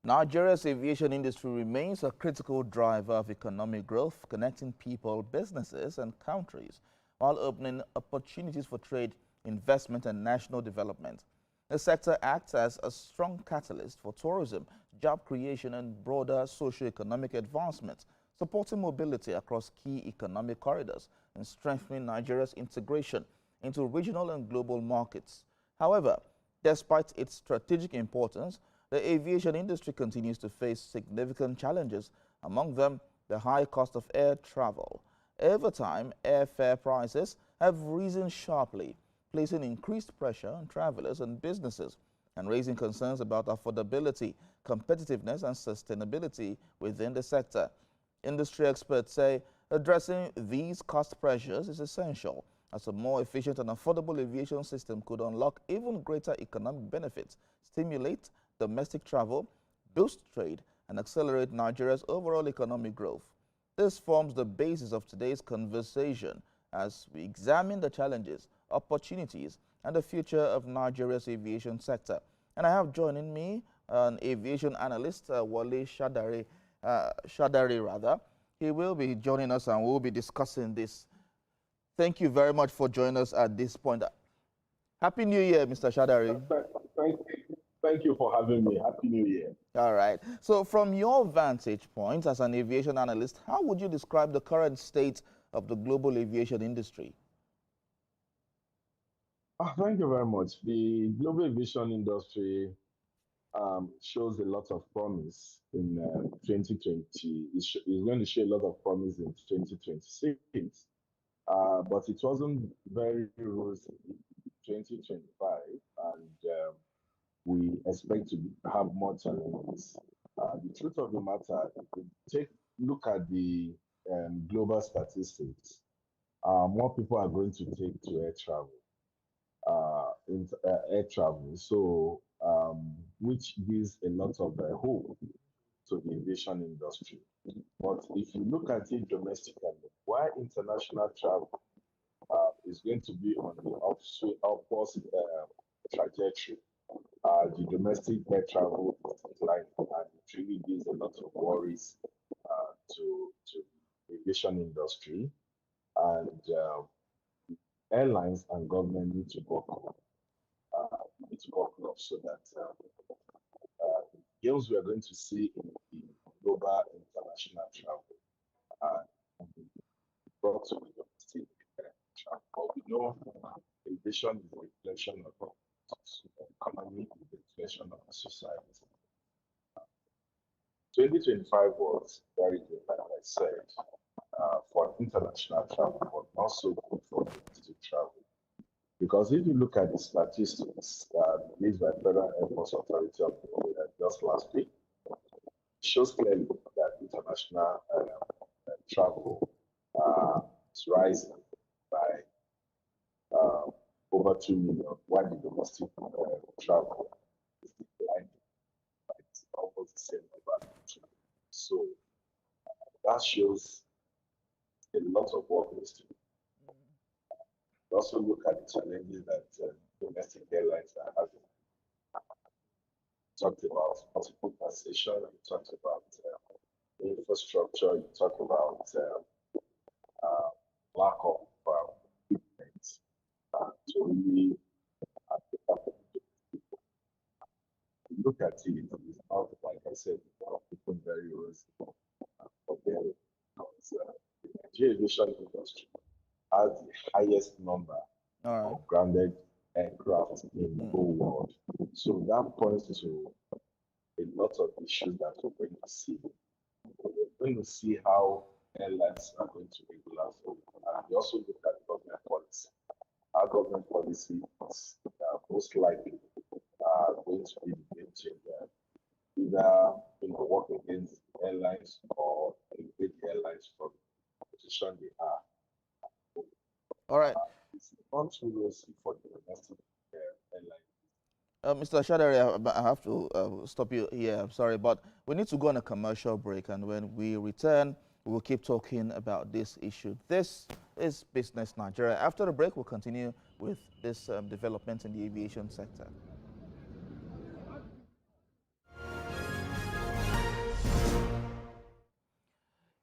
Nigeria's aviation industry remains a critical driver of economic growth, connecting people, businesses, and countries, while opening opportunities for trade, investment, and national development. The sector acts as a strong catalyst for tourism, job creation, and broader socio-economic advancement, supporting mobility across key economic corridors and strengthening Nigeria's integration into regional and global markets. However, despite its strategic importance, the aviation industry continues to face significant challenges, among them the high cost of air travel. Over time, airfare prices have risen sharply, placing increased pressure on travelers and businesses and raising concerns about affordability, competitiveness, and sustainability within the sector. Industry experts say addressing these cost pressures is essential, as a more efficient and affordable aviation system could unlock even greater economic benefits, stimulate domestic travel, boost trade, and accelerate Nigeria's overall economic growth. This forms the basis of today's conversation as we examine the challenges, opportunities, and the future of Nigeria's aviation sector. And I have joining me an aviation analyst, Wole Shadare, Shadare. He will be joining us and we'll be discussing this. Thank you very much for joining us at this point. Happy New Year, Mr. Shadare. Thank you for having me. Happy New Year. All right. So from your vantage point as an aviation analyst, how would you describe the current state of the global aviation industry? Thank you very much. The global aviation industry shows a lot of promise in 2020. It's going to show a lot of promise in 2026. But it wasn't very rosy in 2025, and we expect to have more challenges. The truth of the matter, if we look at the global statistics, more people are going to take to air travel. So which gives a lot of hope to the aviation industry. But if you look at it domestically, why international travel is going to be on the upward trajectory, the domestic air travel is declining, and it really gives a lot of worries to the aviation industry. And airlines and government need to work up so that gains we are going to see in the global international travel brought to the domestic travel. But we know aviation is a reflection of the economy, is a reflection of the society. 2025 was very good, like I said, for international travel, but also good for domestic travel. Because if you look at the statistics released by Federal Air Force Authority of Nigeria just last week, it shows clearly that international travel is rising by over 2 million, while the domestic travel is declining by almost the same number. So that shows a lot of work needs to be. Also look at the challenges that domestic airlines are having. Talked about multiple taxation, you talked about infrastructure, you talked about lack of equipment to really look at it. It's not, like I said, people very rosy for them, because the Nigerian aviation industry has the highest number of grounded aircraft in the whole world. So that points to a lot of issues that we're going to see. We're going to see how airlines are going to regulate. And we also look at government policy. Our government policy is most likely going to be the game changer. Either work against airlines or elevate the airlines from the position they are. All right. It's not too rosy for the domestic airline. Mr. Shadare, I have to stop you here. I'm sorry, but we need to go on a commercial break, and when we return, we will keep talking about this issue. This is Business Nigeria. After the break, we'll continue with this development in the aviation sector.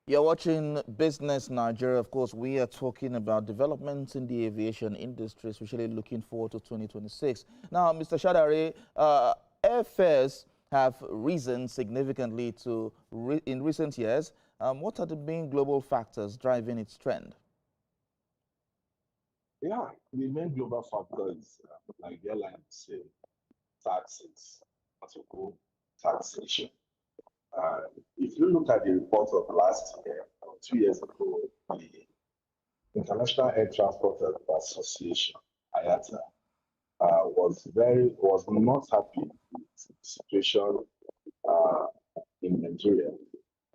You're watching Business Nigeria. Of course, we are talking about developments in the aviation industry, especially looking forward to 2026. Now, Mr. Shadare, airfares have risen significantly in recent years. What are the main global factors driving its trend? Yeah, the main global factor is, like the airline say, taxes, multiple taxation. Uh, if you look at the report of last year, or 2 years ago, the International Air Transport Association, IATA, was not happy with the situation uh, in Nigeria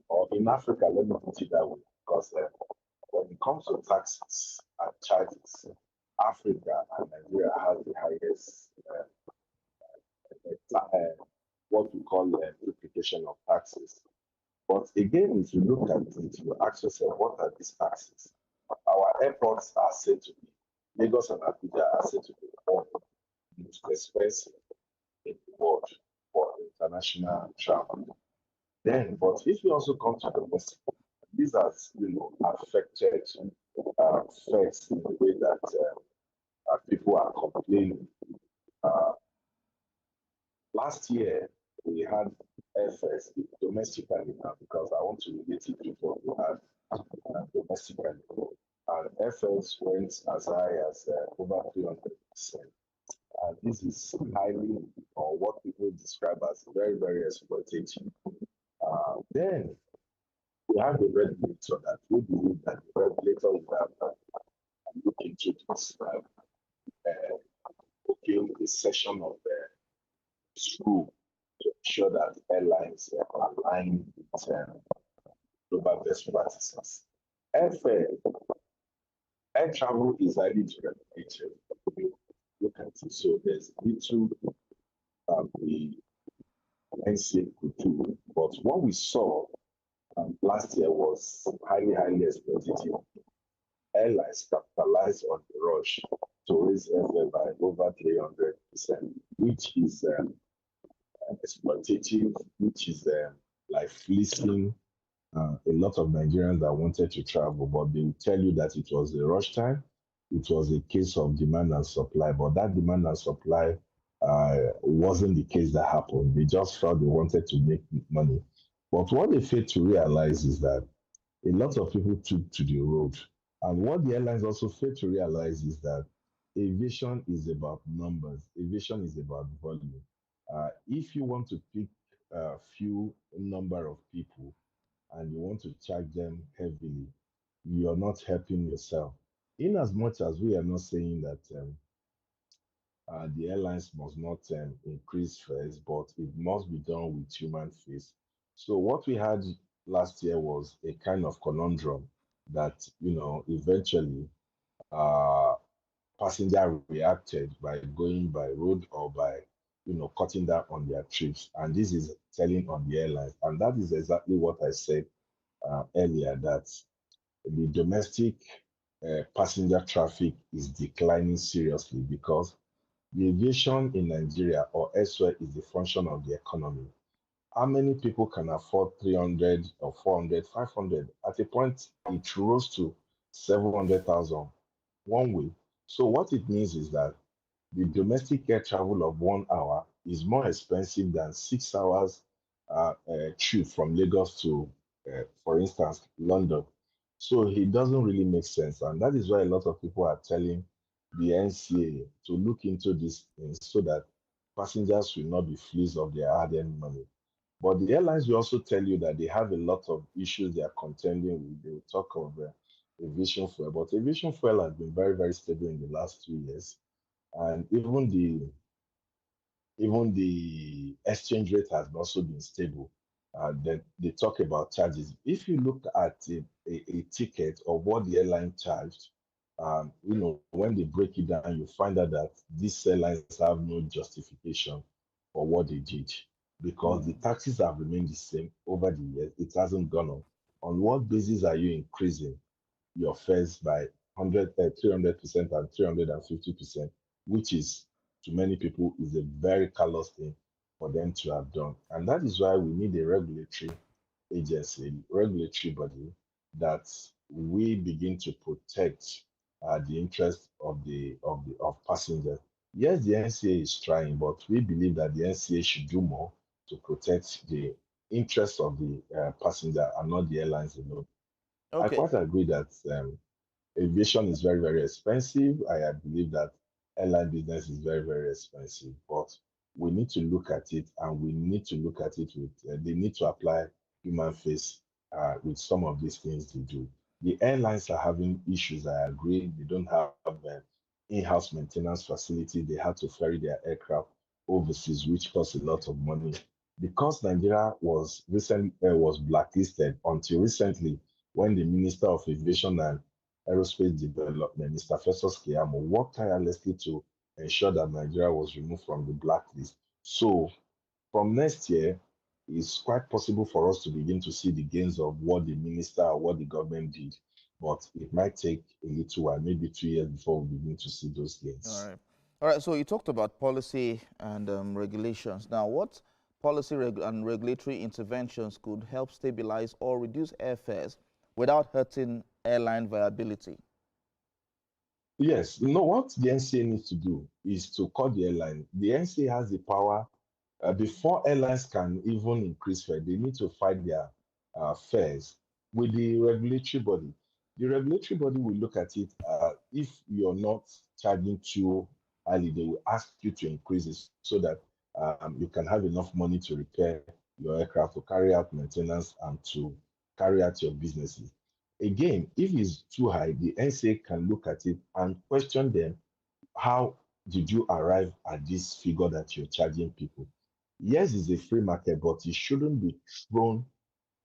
or in Africa. Let me put it that way, because when it comes to taxes and charges, Africa and Nigeria has the highest what we call duplication of taxes. But again, if you look at it, you ask yourself, what are these taxes? Our airports are said to be, Lagos and Abuja are said to be one of the most expensive in the world for international travel. Then, but if you also come to domestic, these are, affected fares in the way that people are complaining. Uh, Last year, we had airfares domestically now, because I want to relate it to what we had domestically. And airfares went as high as over 300%. And this is highly, or what people describe as very, very exploitative. Then we have the regulator that we believe that the regulator would have looked into this, okay, the session of the school to ensure that airlines align with global best practices. Airfare, air travel is highly regulated. Look at it. So there's little the NCA could do. But what we saw last year was highly, highly exploitative. Airlines capitalized on the rush to raise airfare by over 300%, which is exploitative, which is like fleecing a lot of Nigerians that wanted to travel, but they will tell you that it was a rush time. It was a case of demand and supply, but that demand and supply wasn't the case that happened. They just felt they wanted to make money. But what they failed to realize is that a lot of people took to the road. And what the airlines also failed to realize is that aviation is about numbers, aviation is about volume. If you want to pick a few number of people and you want to charge them heavily, you are not helping yourself. In as much as we are not saying that the airlines must not increase fares, but it must be done with human face. So what we had last year was a kind of conundrum that eventually uh, passenger reacted by going by road or by cutting down on their trips, and this is telling on the airlines, and that is exactly what I said earlier, that the domestic passenger traffic is declining seriously because the aviation in Nigeria or elsewhere is the function of the economy. How many people can afford 300 or 400, 500? At a point, it rose to 700,000 one way. So, what it means is that the domestic air travel of 1 hour is more expensive than 6 hours trip from Lagos to, for instance, London. So it doesn't really make sense. And that is why a lot of people are telling the NCA to look into this thing so that passengers will not be fleeced of their hard earned money. But the airlines will also tell you that they have a lot of issues they are contending with. They will talk of aviation fuel, but aviation fuel has been very, very stable in the last 2 years, and even the exchange rate has also been stable. Then they talk about charges. If you look at a ticket of what the airline charged, when they break it down, you find out that these airlines have no justification for what they did because the taxes have remained the same over the years. It hasn't gone up. On what basis are you increasing your fares by 300% and 350%, which is to many people is a very callous thing for them to have done. And that is why we need a regulatory agency, regulatory body, that we begin to protect the interest of passengers. Yes, the NCA is trying, but we believe that the NCA should do more to protect the interests of the passenger and not the airlines alone. I Okay. quite agree that aviation is very, very expensive. I believe that airline business is very, very expensive, but we need to look at it and we need to look at it with, they need to apply human face with some of these things they do. The airlines are having issues, I agree. They don't have in-house maintenance facility. They had to ferry their aircraft overseas, which costs a lot of money. Because Nigeria was blacklisted until recently, when the Minister of Aviation and Aerospace Development, Mr. Festus Keyamo, worked tirelessly to ensure that Nigeria was removed from the blacklist. So, from next year, it's quite possible for us to begin to see the gains of what the minister or what the government did. But it might take a little while, maybe 2 years before we begin to see those All gains. right. All right. So you talked about policy and regulations. Now, what policy and regulatory interventions could help stabilize or reduce airfares without hurting airline viability? Yes, you know what the NCA needs to do is to call the airline. The NCA has the power before airlines can even increase fare, they need to fight their fares with the regulatory body. The regulatory body will look at it. If you're not charging too highly, they will ask you to increase it so that you can have enough money to repair your aircraft, to carry out maintenance, and to carry out your businesses. Again, if it's too high, the NCA can look at it and question them. How did you arrive at this figure that you're charging people? Yes, it's a free market, but it shouldn't be thrown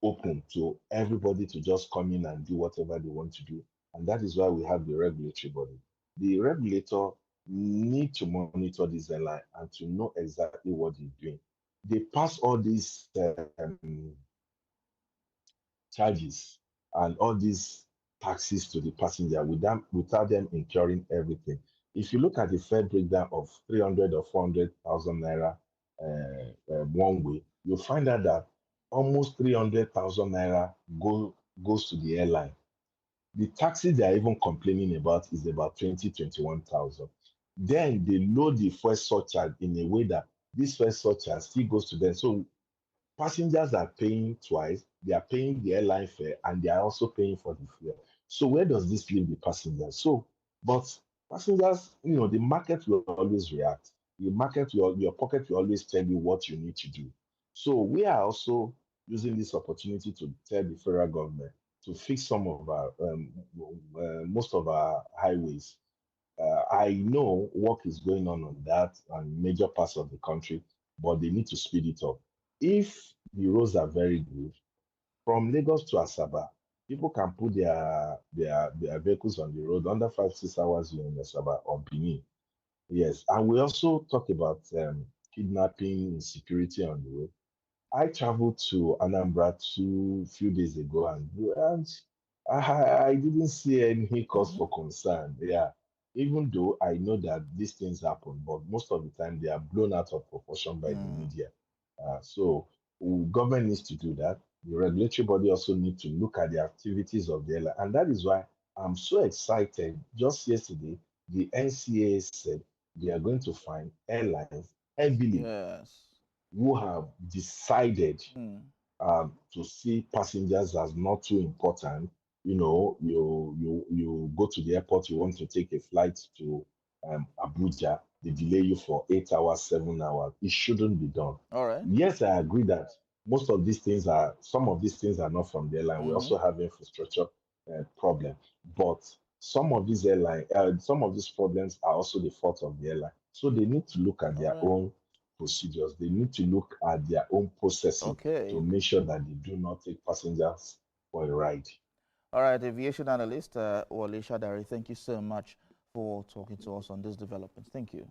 open to everybody to just come in and do whatever they want to do. And that is why we have the regulatory body. The regulator need to monitor this airline and to know exactly what they're doing. They pass all these charges and all these taxes to the passenger without them incurring everything. If you look at the fare breakdown of 300 or 400,000 naira one way, you'll find out that almost 300,000 naira goes to the airline. The taxes they are even complaining about is about 20, 21,000. Then they load the first surcharge in a way that this first surcharge still goes to them. So passengers are paying twice. They are paying the airline fare and they are also paying for the fuel. So where does this leave the passengers? So, but passengers, the market will always react. The market, your pocket will always tell you what you need to do. So we are also using this opportunity to tell the federal government to fix some of our most of our highways. I know work is going on that and major parts of the country, but they need to speed it up. If the roads are very good, from Lagos to Asaba, people can put their vehicles on the road under 5 6 hours in Asaba or Benin. Yes, and we also talk about kidnapping, insecurity on the road. I traveled to Anambra two few days ago, and I didn't see any cause Hmm. for concern. Yeah, even though I know that these things happen, but most of the time they are blown out of proportion by the Mm. media. So government needs to do that. The regulatory body also need to look at the activities of the airline, and that is why I'm so excited. Just yesterday, the NCA said they are going to fine airlines heavily Yes. who have decided Mm. to see passengers as not too important. You go to the airport, you want to take a flight to Abuja, they delay you for 8 hours, 7 hours. It shouldn't be done. All right. Yes, I agree that some of these things are not from the airline. We Mm-hmm. also have infrastructure problem, but some of these problems are also the fault of the airline. So they need to look at All their right. own procedures. They need to look at their own processing to Okay. make sure that they do not take passengers for a ride. All right. Aviation analyst Wole Shadare, thank you so much for talking to us on this development. Thank you.